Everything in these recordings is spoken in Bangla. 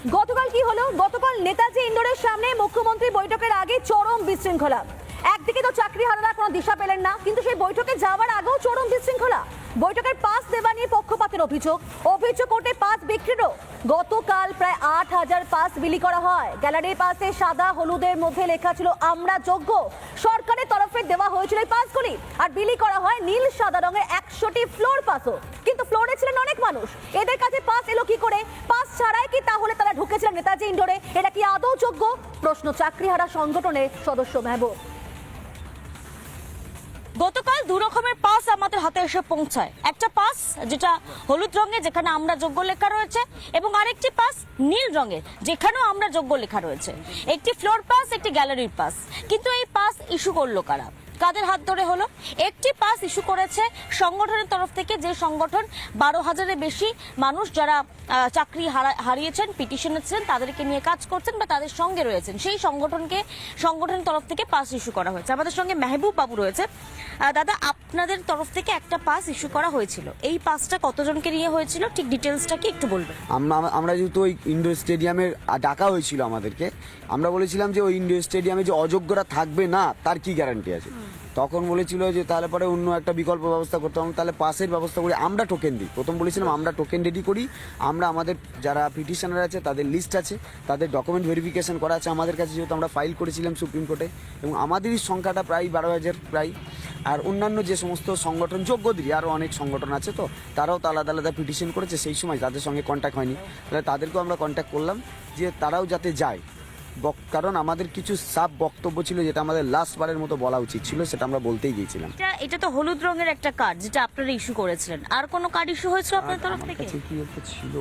গতকাল কি হলো? গতকাল নেতাজি ইন্ডোরের সামনে মুখ্যমন্ত্রী বৈঠকের আগে চরম বিশৃঙ্খলা। একদিকে তো চাকরিহারারা কোনো দিশা পেলেন না, কিন্তু সেই বৈঠকে যাওয়ার আগেও চরম বিশৃঙ্খলা। বৈঠকের পাস দেওয়া নিয়ে পক্ষপাতের অভিযোগ ওঠে পাস বিক্রিরও। গতকাল প্রায় ৮,০০০ পাস বিলি করা হয়। গ্যালারির পাশে সাদা হলুদের মধ্যে লেখা ছিল আমরা যোগ্য। সরকারের তরফে দেওয়া হয়েছিল এই পাসগুলি, আর বিলি করা হয় নীল সাদা রঙের ১০০টি ফ্লোর পাসও। কিন্তু ফ্লোরে ছিলেন অনেক মানুষ, এদের কাছে পাস এলো কি করে? পাস ছাড়াই কি তাহলে তারা ঢুকেছিলেন নেতাজি ইন্ডোরে? এটা কি আদৌ যোগ্য? প্রশ্ন চাকরিহারা সংগঠনের সদস্য মেহবুব। গতকাল দু রকমের পাস আমাদের হাতে এসে পৌঁছায়। একটা পাস যেটা হলুদ রঙে, যেখানে আমরা যোগ্য লেখা রয়েছে, এবং আরেকটি পাস নীল রঙে, যেখানেও আমরা যোগ্য লেখা রয়েছে। একটি ফ্লোর পাস, একটি গ্যালারির পাস। কিন্তু এই পাস ইস্যু করলো কারা, কাদের হাত ধরে হলো? একটি পাস ইস্যু করেছে সংগঠনের তরফ থেকে, যে সংগঠন ১২,০০০-এর বেশি মানুষ যারা চাকরি হারিয়েছেন, পিটিশনে ছিলেন, তাদেরকে নিয়ে কাজ করছেন বা তাদের সঙ্গে রয়েছেন, সেই সংগঠনের তরফ থেকে পাস ইস্যু করা হয়েছে। আমাদের সঙ্গে মেহবুব বাবু রয়েছে। দাদা, আপনাদের তরফ থেকে একটা পাস ইস্যু করা হয়েছিল, এই পাসটা কতজনকে নিয়ে হয়েছিল, ঠিক ডিটেলসটা কি একটু বলবেন? আমরা যেহেতু ওই ইন্ডোর স্টেডিয়ামে ডাকা হয়েছিল আমাদেরকে, আমরা বলেছিলাম যে ওই ইন্ডোর স্টেডিয়ামে যে অযোগ্যরা থাকবে না তার কি গ্যারান্টি আছে। তখন বলেছিল যে তাহলে পরে অন্য একটা বিকল্প ব্যবস্থা করতে হবে, তাহলে পাসের ব্যবস্থা করি, আমরা টোকেন দিই। প্রথম বলেছিলাম আমরা টোকেন রেডি করি, আমরা আমাদের যারা পিটিশনার আছে তাদের লিস্ট আছে, তাদের ডকুমেন্ট ভেরিফিকেশন করা আছে আমাদের কাছে, যেহেতু আমরা ফাইল করেছিলাম সুপ্রিম কোর্টে, এবং আমাদেরই সংখ্যাটা প্রায় ১২,০০০ প্রায়। আর অন্যান্য যে সমস্ত সংগঠন যোগ্যদেরই আরও অনেক সংগঠন আছে, তো তারাও তো আলাদা আলাদা পিটিশন করেছে, সেই সময় তাদের সঙ্গে কন্ট্যাক্ট হয়নি, তাহলে তাদেরকেও আমরা কন্ট্যাক্ট করলাম যে তারাও যাতে যায়। কারণ আমাদের কিছু সাব বক্তব্য ছিল যেটা আমাদের লাস্ট বারের মতো বলা উচিত ছিল, সেটা আমরা বলতেই গিয়েছিলাম। এটা তো হলুদ রঙের একটা কার্ড যেটা আপনারা ইস্যু করেছিলেন, আর কোনো কার্ড ইস্যু হয়েছিল আপনাদের তরফ থেকে? কি একটা ছিল,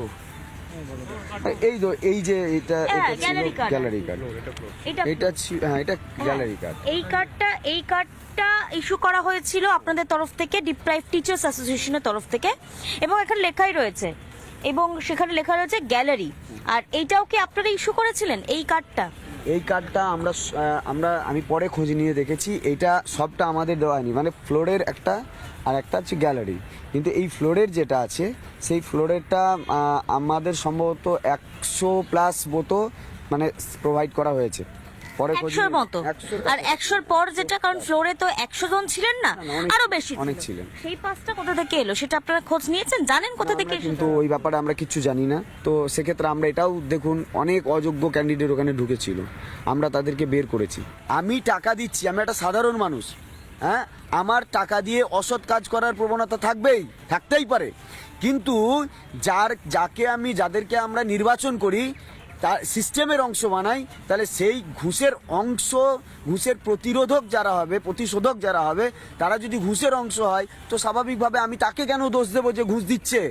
এই যে এটা গ্যালারি কার্ড, গ্যালারি কার্ড, এটা গ্যালারি কার্ড। এই কার্ডটা ইস্যু করা হয়েছিল আপনাদের তরফ থেকে, ডিপ্রাইভ টিচার্স অ্যাসোসিয়েশনের তরফ থেকে, এবং এখানে লেখাই রয়েছে, এবং সেখানে লেখা রয়েছে গ্যালারি। আর এইটাও কি আপনারা ইস্যু করেছিলেন এই কার্ডটা? এই কার্ডটা আমি পরে খোঁজ নিয়ে দেখেছি, এইটা সবটা আমাদের দেওয়া হয়নি, মানে ফ্লোরের একটা আর একটা হচ্ছে গ্যালারি। কিন্তু এই ফ্লোরের যেটা আছে সেই ফ্লোরেরটা আমাদের সম্ভবত ১০০+ মতো মানে প্রোভাইড করা হয়েছে। পরে ১০০-র মতো, আর ১০০-র পর যেটা, কারণ ফ্লোরে তো ১০০ জন ছিলেন না, আরো বেশি অনেক ছিলেন। সেই পাসটা কোথা থেকে এলো সেটা আপনারা খোঁজ নিয়েছেন, জানেন কোথা থেকে? কিন্তু ওই ব্যাপারে আমরা কিচ্ছু জানি না। তো সেক্ষেত্রে আমরা এটাও দেখুন, অনেক অযোগ্য ক্যান্ডিডেট ওখানে ঢুকেছিল, আমরা তাদেরকে বের করেছি। আমি টাকা দিচ্ছি, আমি একটা সাধারণ মানুষ, হ্যাঁ, আমার টাকা দিয়ে অসৎ কাজ করার প্রবণতা থাকতেই পারে, কিন্তু যাদেরকে আমরা নির্বাচন করি, তার সিস্টেমের অংশ বানাই, তাহলে সেই ঘুষের প্রতিশোধক যারা হবে তারা যদি ঘুষের অংশ হয়, তো স্বাভাবিকভাবে আমি তাকে কেন দোষ দেবো যে ঘুষ দিচ্ছে?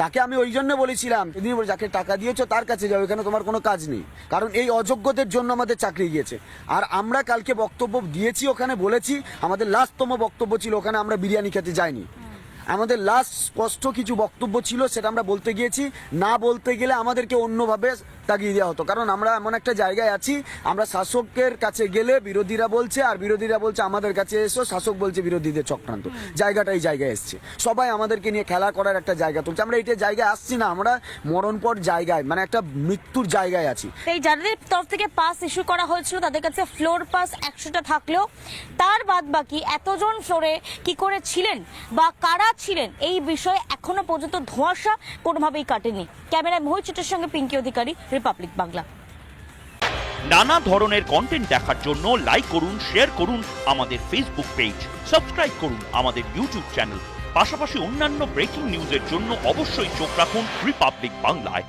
তাকে আমি ওই জন্য বলেছিলাম, যাকে টাকা দিয়েছো তার কাছে যাও, এখানে তোমার কোনো কাজ নেই। কারণ এই অযোগ্যদের জন্য আমাদের চাকরি গিয়েছে। আর আমরা কালকে বক্তব্য দিয়েছি, ওখানে বলেছি, আমাদের লাস্টতম বক্তব্য ছিল, ওখানে আমরা বিরিয়ানি খেতে যাইনি। আমাদের লাস্ট স্পষ্ট কিছু বক্তব্য ছিল, সেটা আমরা বলতে গিয়েছি। না বলতে গেলে আমাদেরকে অন্যভাবে তাগিয়ে দেওয়া হতো, কারণ আমরা এমন একটা জায়গায় আছি, আমরা শাসকের কাছে গেলে বিরোধীরা বলছে, আর বিরোধীরা বলছে আমাদের কাছে এসো, শাসক বলছে বিরোধীদের চক্রান্ত। জায়গাটাই জায়গায় এসছে, সবাই আমাদেরকে নিয়ে খেলা করার একটা জায়গা তুলছে। আমরা এটা জায়গায় আসছি না, আমরা মরণপর জায়গায়, মানে একটা মৃত্যুর জায়গায় আছি। এই যাদের তরফ থেকে পাস ইস্যু করা হয়েছিল তাদের কাছে ফ্লোর পাস ১০০টা থাকলেও তার বাদ বাকি এতজন ফ্লোরে কি করে ছিলেন বা কারা ছিলেন, এই বিষয়ে এখনো পর্যন্ত ধোঁয়াশা কোনোভাবেই কাটেনি। ক্যামেরায় মোহিত চিত্রের সঙ্গে পিঙ্কি অধিকারী, রিপাবলিক বাংলা। নানা ধরনের কন্টেন্ট দেখার জন্য লাইক করুন, শেয়ার করুন আমাদের ফেসবুক পেজ, সাবস্ক্রাইব করুন আমাদের ইউটিউব চ্যানেল। পাশাপাশি অন্যান্য ব্রেকিং নিউজের জন্য অবশ্যই চোখ রাখুন রিপাবলিক বাংলায়।